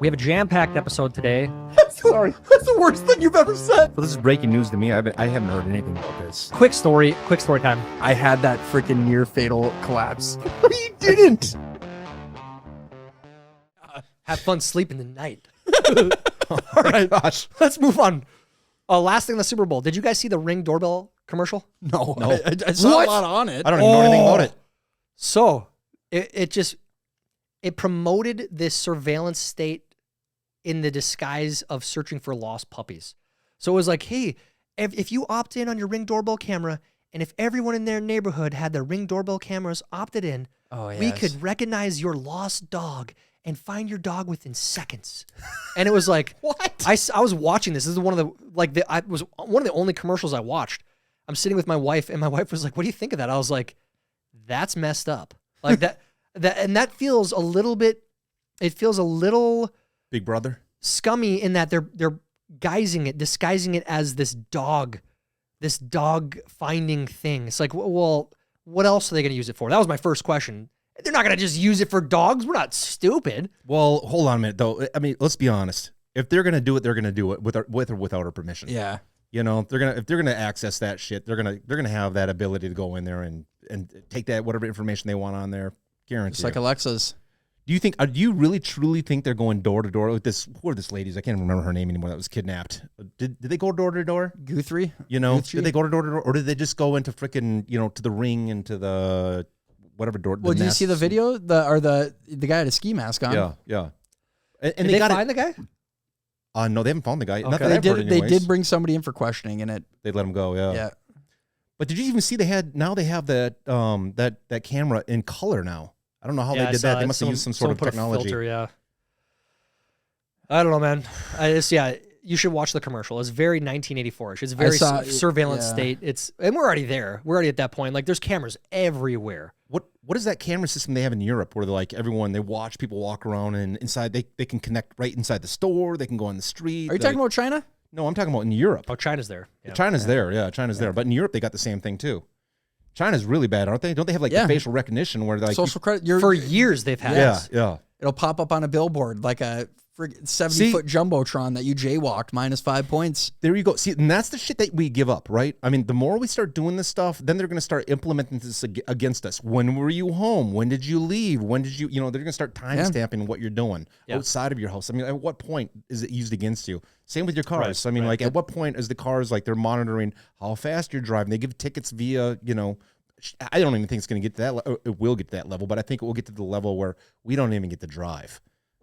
We have a jam-packed episode today. Sorry, that's the worst thing you've ever said. Well, this is breaking news to me. I haven't heard anything about this. Quick story time. I had that freaking near fatal collapse. You didn't. Have fun sleeping tonight. All right, Gosh. Let's move on. Last thing in the Super Bowl. Did you guys see the Ring doorbell commercial? no. No. I saw What? a lot on it. I don't even know anything about it. So it promoted this surveillance state in the disguise of searching for lost puppies. So it was like, hey, if you opt in on your Ring doorbell camera, and if everyone in their neighborhood had their Ring doorbell cameras opted in, we could recognize your lost dog and find your dog within seconds. And it was like, What? I was watching this. This is one of the only commercials I watched. I'm sitting with my wife, and my wife was like, "What do you think of that?" I was like, "That's messed up." Like that feels a little bit. It feels a little Big Brother. scummy in that they're disguising it as this dog finding thing. It's like, well, what else are they going to use it for? That was my first question. They're not going to just use it for dogs. We're not stupid. Well, hold on a minute though. I mean, let's be honest. If they're gonna do it, they're gonna do it with or without our permission. Yeah. You know, if they're gonna access that shit, they're gonna have that ability to go in there and take that whatever information they want on there. Guaranteed. It's like Alexa's. Do you really truly think they're going door to door with this? Who are this ladies? I can't remember her name anymore. That was kidnapped. Did they go door to door? Guthrie? You know, Guthrie? did they go door to door, or did they just go into freaking to the Ring and to the whatever door? Well, did you see the video? The guy had a ski mask on. Yeah. And Did they they got find the guy? No, they haven't found the guy. Not Okay. that I've heard They anyways. did bring somebody in for questioning, and They let him go. Yeah. yeah. But did you even see they have that that camera in color now? I don't know how Yeah, they I did saw that. They it. must have used some sort Someone of put a technology. filter, yeah. I don't know, man. You should watch the commercial. It's very 1984ish. It's very surveillance yeah. state. And we're already there. We're already at that point. Like, there's cameras everywhere. What is that camera system they have in Europe where they're like they watch people walk around and inside they can connect right inside the store, they can go on the street. Are you talking about China? No, I'm talking about in Europe. Oh, China's there. Yeah. China's there, yeah, China's there. But in Europe they got the same thing too. China's really bad, aren't they? Don't they have the facial recognition where they're like Social credit. For years they've had this. Yeah. It'll pop up on a billboard like a 70-foot jumbotron that you jaywalked -5 points. There you go. See, and that's the shit that we give up, right? I mean, the more we start doing this stuff, then they're going to start implementing this against us. When were you home? When did you leave? When did you, they're going to start timestamping what you're doing outside of your house. I mean, at what point is it used against you? Same with your cars. I mean, at what point is the cars, they're monitoring how fast you're driving? They give tickets via, I don't even think it's going to get to that. It will get to that level, but I think it will get to the level where we don't even get to drive.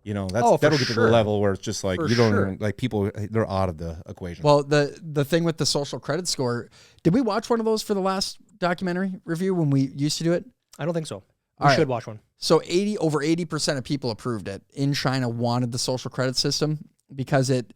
That'll get to the level where it's just like even, people, they're out of the equation. Well, the thing with the social credit score, did we watch one of those for the last documentary review when we used to do it? I don't think so. We should watch one. So over 80% of people approved it in China, wanted the social credit system because it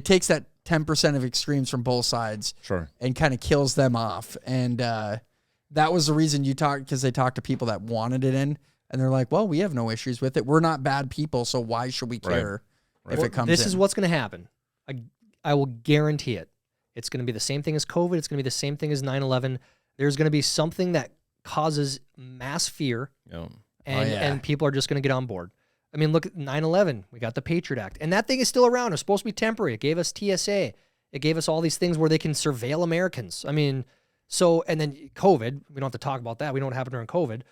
takes that 10% of extremes from both sides and kind of kills them off. And that was the reason because they talked to people that wanted it in. And they're like, well, we have no issues with it. We're not bad people, so why should we care if it comes in? This is what's going to happen. I will guarantee it. It's going to be the same thing as COVID. It's going to be the same thing as 9/11. There's going to be something that causes mass fear, and people are just going to get on board. I mean, look at 9/11. We got the Patriot Act, and that thing is still around. It's supposed to be temporary. It gave us TSA. It gave us all these things where they can surveil Americans. I mean, and then COVID. We don't have to talk about that. We know what happened during COVID.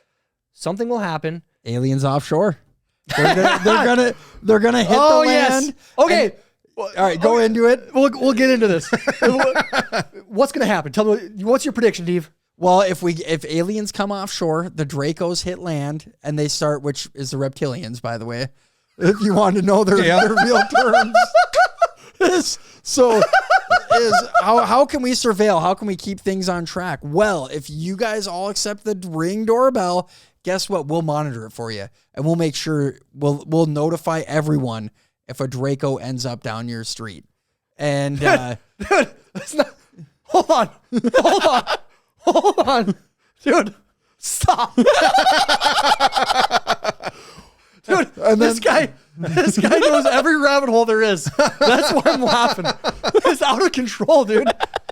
Something will happen. Aliens offshore. They're gonna hit the land. Yes. Okay. All right, go into it. We'll get into this. What's gonna happen? Tell me. What's your prediction, Steve? Well, if aliens come offshore, the Dracos hit land, and they start, which is the reptilians, by the way. If you want to know their real terms. How can we surveil? How can we keep things on track? Well, if you guys all accept the Ring doorbell, guess what? We'll monitor it for you, and we'll make sure we'll notify everyone if a Draco ends up down your street. And dude, that's not. Hold on, dude, stop, dude. This guy knows every rabbit hole there is. That's why I'm laughing. It's out of control, dude.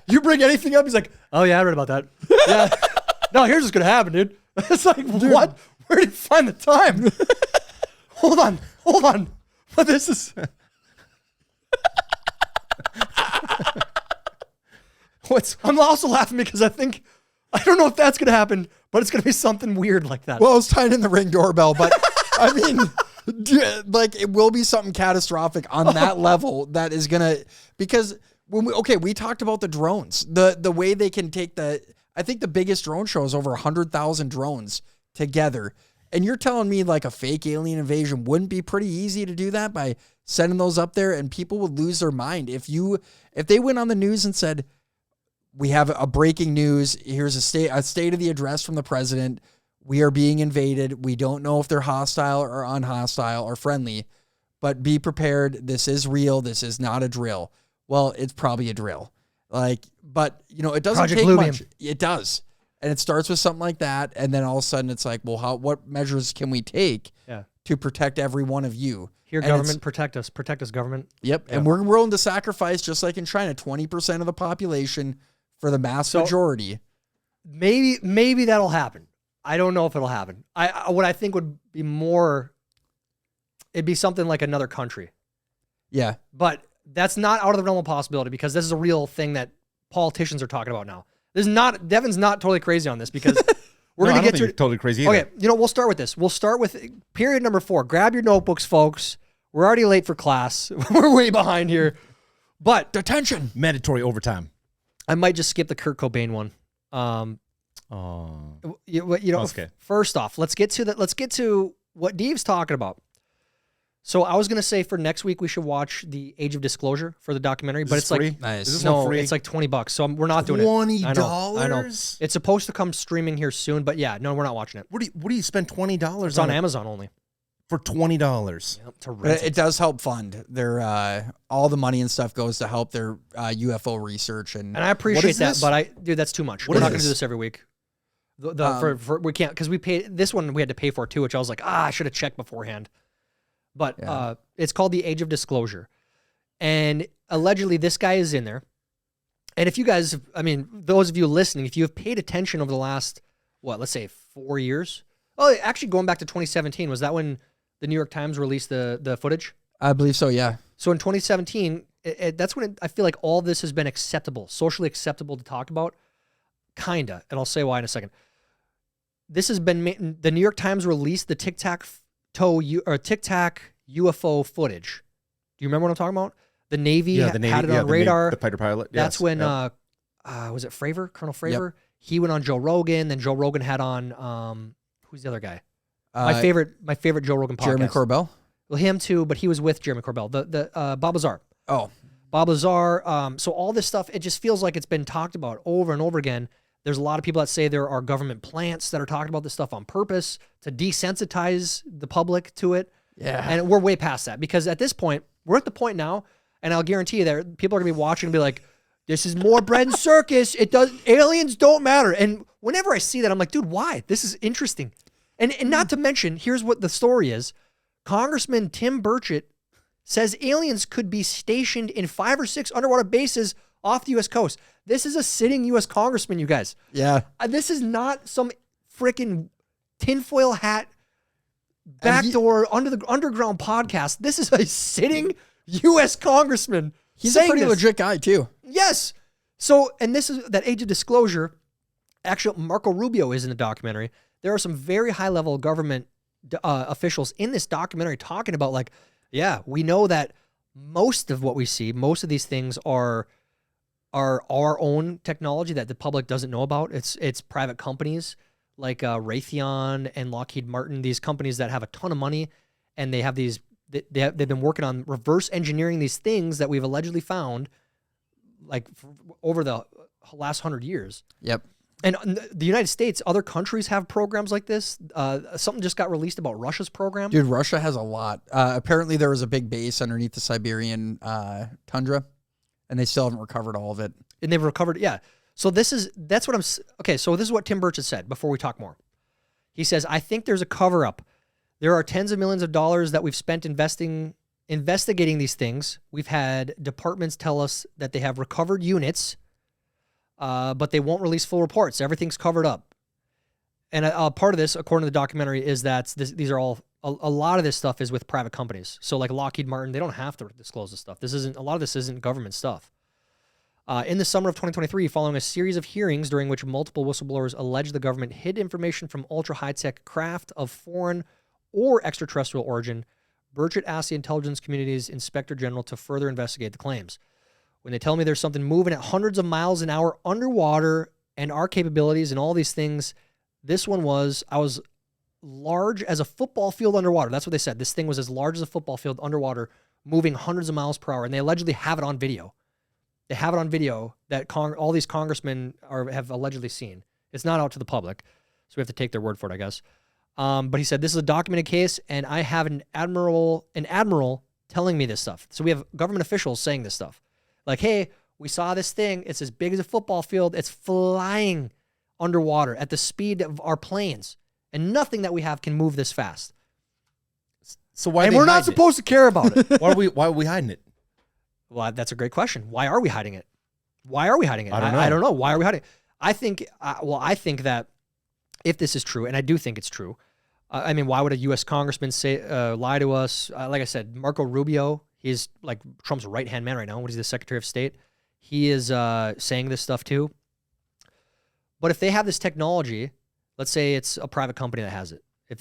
You bring anything up, he's like, "Oh yeah, I read about that." Yeah. No, here's what's gonna happen, dude. It's like, dude, what? Where did you find the time? Hold on. But this is I'm also laughing because I don't know if that's gonna happen, but it's gonna be something weird like that. Well, it's tied in the Ring doorbell, but I mean, like it will be something catastrophic on that level that is gonna, because we talked about the drones, the way they can take I think the biggest drone show is over 100,000 drones together. And you're telling me like a fake alien invasion wouldn't be pretty easy to do that by sending those up there, and people would lose their mind if they went on the news and said, we have a breaking news. Here's a state of the address from the president. We are being invaded. We don't know if they're hostile or unhostile or friendly, but be prepared. This is real. This is not a drill. Well, it's probably a drill. But it doesn't take much. It does. And it starts with something like that. And then all of a sudden it's like, well, what measures can we take to protect every one of you? Here, government, protect us, government. Yep. Yeah. And we're willing to sacrifice, just like in China, 20% of the population for the mass majority. Maybe that'll happen. I don't know if it'll happen. What I think would be it'd be something like another country. Yeah. But that's not out of the realm of possibility, because this is a real thing that politicians are talking about now. Devin's not totally crazy on this, because we're going to get to it. Totally crazy either. Okay, we'll start with this. We'll start with period number 4. Grab your notebooks, folks. We're already late for class. We're way behind here. But detention, mandatory overtime. I might just skip the Kurt Cobain one. Okay. First off, let's get to what Deve's talking about. So I was going to say for next week we should watch The Age of Disclosure for the documentary, but it's free? Like nice. It's like $20. So we're not doing it. $20? I know. It's supposed to come streaming here soon, but yeah, no, we're not watching it. What do you spend $20 It's on Amazon only. For $20. Yep, to rent it does help fund their all the money and stuff goes to help their UFO research, and I appreciate that, but dude, that's too much. We're not going to do this every week. We can't, because we paid this one. We had to pay for it too, which I was like, I should have checked beforehand. But it's called The Age of Disclosure. And allegedly this guy is in there. And if you guys, those of you listening, if you have paid attention over the last, let's say 4 years? Oh, actually going back to 2017, was that when the New York Times released the footage? I believe so, yeah. So in 2017, that's when I feel like all this has been acceptable, socially acceptable to talk about. Kinda. And I'll say why in a second. This has been, the New York Times released the Tic Tac UFO footage. Do you remember what I'm talking about? The Navy, had it on radar. The fighter pilot. That's when was it Fravor? Colonel Fravor? Yep. He went on Joe Rogan. Then Joe Rogan had on who's the other guy? My favorite Joe Rogan podcast. Jeremy Corbell. Well, him too, but he was with Jeremy Corbell. The Bob Lazar. Oh, Bob Lazar. So all this stuff, it just feels like it's been talked about over and over again. There's a lot of people that say there are government plants that are talking about this stuff on purpose to desensitize the public to it. Yeah. And we're way past that, because at this point, we're at the point now, and I'll guarantee you that people are going to be watching and be like, this is more bread and circus. Aliens don't matter. And whenever I see that, I'm like, dude, why? This is interesting. And not to mention, here's what the story is. Congressman Tim Burchett says aliens could be stationed in 5 or 6 underwater bases off the U.S. coast. This is a sitting U.S. congressman, you guys. Yeah. This is not some freaking tinfoil hat, backdoor, under the underground podcast. This is a sitting U.S. congressman. He's a pretty legit guy, too. Yes. So, and this is that Age of Disclosure. Actually, Marco Rubio is in the documentary. There are some very high-level government officials in this documentary talking about, like, yeah, we know that most of what we see, most of these things are our own technology that the public doesn't know about. It's private companies like Raytheon and Lockheed Martin, these companies that have a ton of money, and they have these. They've been working on reverse engineering these things that we've allegedly found, like over the last 100 years. Yep. And the United States, other countries have programs like this. Something just got released about Russia's program. Dude, Russia has a lot. Apparently, there was a big base underneath the Siberian tundra, and they still haven't recovered all of it. And they've recovered, yeah. So that's what I'm. Okay, so this is what Tim Burchett said before we talk more. He says, I think there's a cover up. There are tens of millions of dollars that we've spent investigating these things. We've had departments tell us that they have recovered units. But they won't release full reports. Everything's covered up. And part of this, according to the documentary, is that these are all a lot of this stuff is with private companies. So like Lockheed Martin, they don't have to disclose this stuff. A lot of this isn't government stuff. In the summer of 2023, following a series of hearings during which multiple whistleblowers alleged the government hid information from ultra-high-tech craft of foreign or extraterrestrial origin, Burchett asked the intelligence community's inspector general to further investigate the claims. When they tell me there's something moving at hundreds of miles an hour underwater and our capabilities and all these things, this one was, I was large as a football field underwater. That's what they said. This thing was as large as a football field underwater, moving hundreds of miles per hour, and they allegedly have it on video. They have it on video that all these congressmen have allegedly seen. It's not out to the public, so we have to take their word for it, I guess. But he said, this is a documented case, and I have an admiral telling me this stuff. So we have government officials saying this stuff. Like, hey, we saw this thing. It's as big as a football field. It's flying underwater at the speed of our planes, and nothing that we have can move this fast. So why? And we're not supposed to care about it. Why are we hiding it? Well, that's a great question. Why are we hiding it? Why are we hiding it? I don't know. I don't know. Why are we hiding it? I think that if this is true, and I do think it's true, I mean, why would a U.S. congressman lie to us? Like I said, Marco Rubio, he's like Trump's right-hand man right now. What is the Secretary of State? He is saying this stuff too. But if they have this technology, let's say it's a private company that has it. If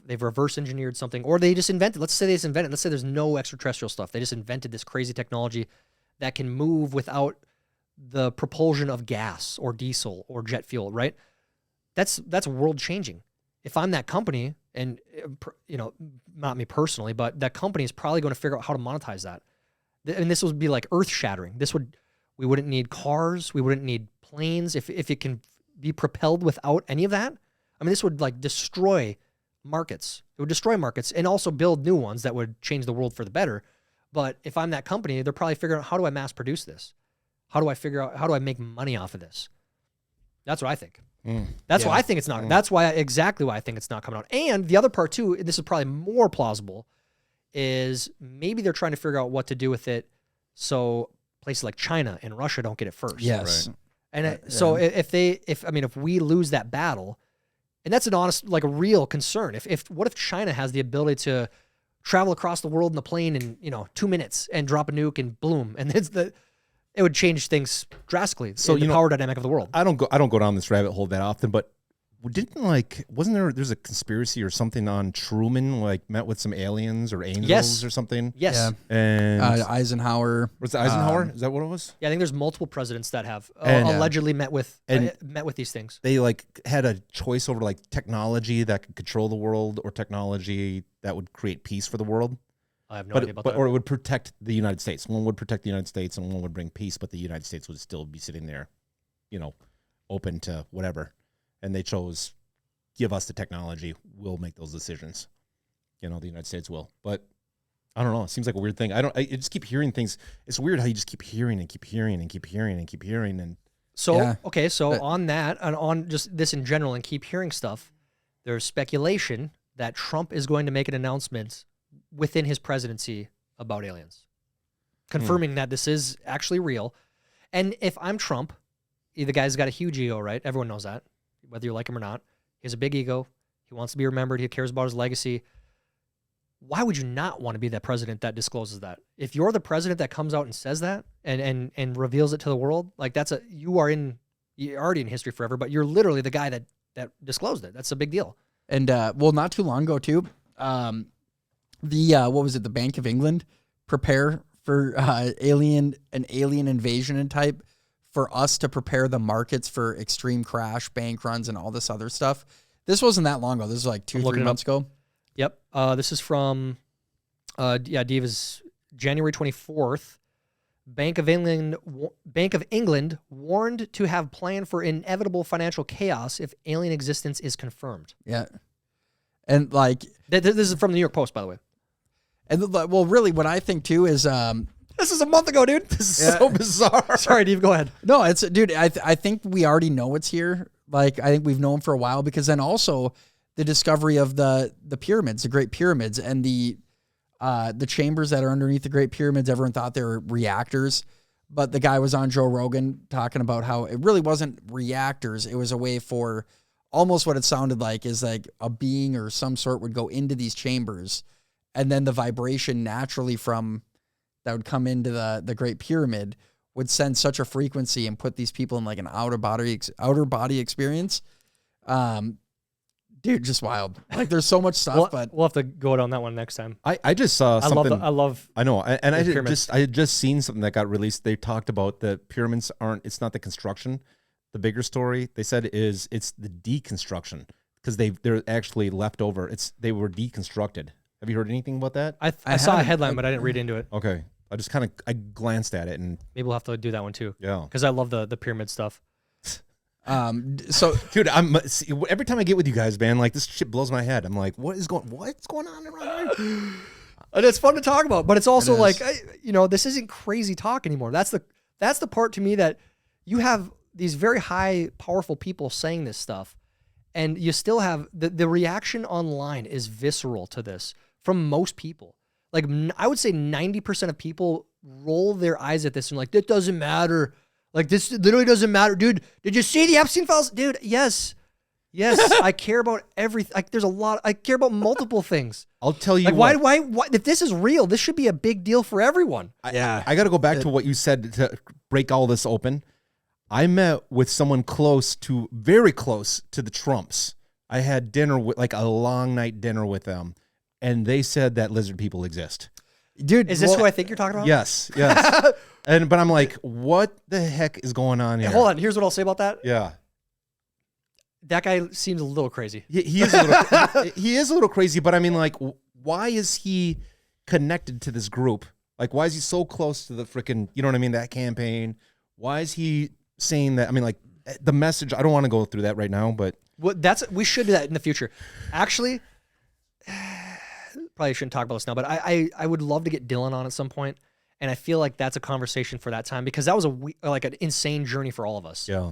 they've reverse engineered something, or they just invented, let's say they just invented, let's say there's no extraterrestrial stuff. They just invented this crazy technology that can move without the propulsion of gas or diesel or jet fuel, right? That's world changing. If I'm that company, and not me personally, but that company is probably going to figure out how to monetize that. And this would be like earth shattering. We wouldn't need cars. We wouldn't need planes. If it can be propelled without any of that, I mean, this would like destroy markets. It would destroy markets and also build new ones that would change the world for the better. But if I'm that company, they're probably figuring out, how do I mass produce this? How do I make money off of this? That's what I think. That's why I think it's not. That's exactly why I think it's not coming out. And the other part too, this is probably more plausible, is maybe they're trying to figure out what to do with it so places like China and Russia don't get it first. Yes. Right. And so if we lose that battle, and that's an honest, like a real concern. What if China has the ability to travel across the world in a plane in 2 minutes and drop a nuke and boom, and it would change things drastically. So the power dynamic of the world. I don't go down this rabbit hole that often, but there's a conspiracy or something on Truman, like met with some aliens or angels or something? Yes. Yeah. And Eisenhower. Was it Eisenhower? Is that what it was? Yeah, I think there's multiple presidents that have allegedly met with these things. They like had a choice over like technology that could control the world or technology that would create peace for the world. I have no idea about that. Or it would protect the United States. One would protect the United States and one would bring peace, but the United States would still be sitting there, open to whatever. And they chose, give us the technology. We'll make those decisions. The United States will. But I don't know. It seems like a weird thing. I just keep hearing things. It's weird how you just keep hearing and keep hearing and keep hearing and keep hearing. And on that and on just this in general and keep hearing stuff, there's speculation that Trump is going to make an announcement within his presidency about aliens, confirming that this is actually real. And if I'm Trump, the guy's got a huge ego, right? Everyone knows that. Whether you like him or not, he has a big ego. He wants to be remembered. He cares about his legacy. Why would you not want to be that president that discloses that? If you're the president that comes out and says that and reveals it to the world, like you're already in history forever, but you're literally the guy that disclosed it. That's a big deal. And not too long ago too, the Bank of England prepare for alien invasion and type, for us to prepare the markets for extreme crash, bank runs, and all this other stuff. This wasn't that long ago. This was like 2-3 months ago. Yep. This is from, Diva's January 24th. Bank of England warned to have planned for inevitable financial chaos if alien existence is confirmed. Yeah. And like... This is from the New York Post, by the way. And really what I think too is... This is a month ago, dude. This is so bizarre. Sorry, Dave, go ahead. No, I think we already know it's here. Like, I think we've known for a while, because then also the discovery of the pyramids, the Great Pyramids, and the chambers that are underneath the Great Pyramids, everyone thought they were reactors. But the guy was on Joe Rogan talking about how it really wasn't reactors. It was a way for almost what it sounded like is like a being or some sort would go into these chambers, and then the vibration naturally from that would come into the Great Pyramid would send such a frequency and put these people in like an outer body experience. Dude, just wild. Like there's so much stuff, but we'll have to go on that one next time. I just saw something. I love. I know, and I had just seen something that got released. They talked about the pyramids it's not the construction. The bigger story they said it's the deconstruction, because they're actually left over. They were deconstructed. Have you heard anything about that? I saw a headline, but I didn't read into it. Okay, I just I glanced at it, and maybe we'll have to do that one too. Yeah, because I love the pyramid stuff. So dude, every time I get with you guys, man, like this shit blows my head. I'm like, what's going on around here? And it's fun to talk about, but it's also like, this isn't crazy talk anymore. That's the part to me that you have these very high, powerful people saying this stuff, and you still have the reaction online is visceral to this from most people. Like I would say 90% of people roll their eyes at this and like, that doesn't matter. Like, this literally doesn't matter. Dude, did you see the Epstein files? Dude, yes. I care about everything. Like, there's a lot. I care about multiple things. I'll tell you like, why, if this is real, this should be a big deal for everyone. I got to go back to what you said to break all this open. I met with someone very close to the Trumps. I had dinner with, like a long night dinner with them, and they said that lizard people exist. Dude, is this who I think you're talking about? Yes. But I'm like, what the heck is going on here? Hey, hold on. Here's what I'll say about that. Yeah. That guy seems a little crazy. He is a little crazy, but I mean, like, why is he connected to this group? Like, why is he so close to the freaking, you know what I mean, that campaign? Why is he saying that? I mean, like, the message, I don't want to go through that right now, but. Well, we should do that in the future. Actually, probably shouldn't talk about this now, but I would love to get Dylan on at some point. And I feel like that's a conversation for that time, because that was like an insane journey for all of us. Yeah.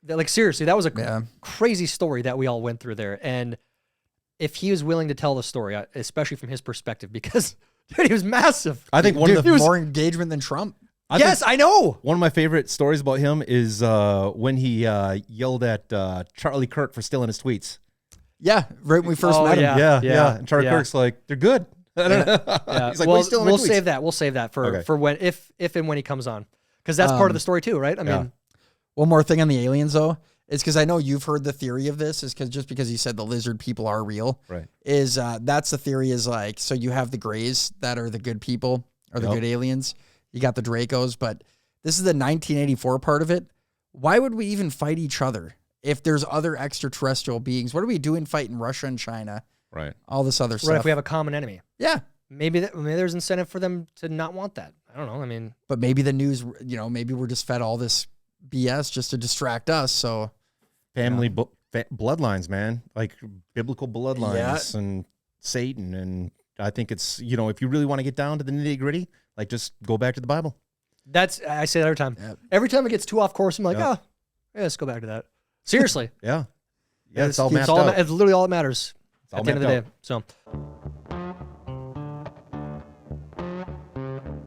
Like, seriously, that was a crazy story that we all went through there. And if he was willing to tell the story, especially from his perspective, because dude, he was massive. I think more engagement than Trump. I know. One of my favorite stories about him is when he yelled at Charlie Kirk for stealing his tweets. Yeah, right when we first met him. Yeah. And Charlie Kirk's like, they're good. He's like, we'll save that. We'll save that for when if and when he comes on, because that's part of the story too, right? I mean, one more thing on the aliens though is because I know you've heard the theory of this is because you said the lizard people are real, right? Is that's the theory is like, so you have the Greys that are the good people or the good aliens, you got the Dracos, but this is the 1984 part of it. Why would we even fight each other if there's other extraterrestrial beings? What are we doing fighting Russia and China? Right. All this other stuff. Right, if we have a common enemy. Yeah. Maybe there's incentive for them to not want that. I don't know. I mean, but maybe the news, maybe we're just fed all this BS just to distract us. So family bloodlines, man, like biblical bloodlines and Satan. And I think it's, if you really want to get down to the nitty gritty, like just go back to the Bible. I say that every time. Yep. Every time it gets too off course, I'm like, let's go back to that. Seriously. Yeah. It's all mapped out. It's literally all that matters at the end of the day. So.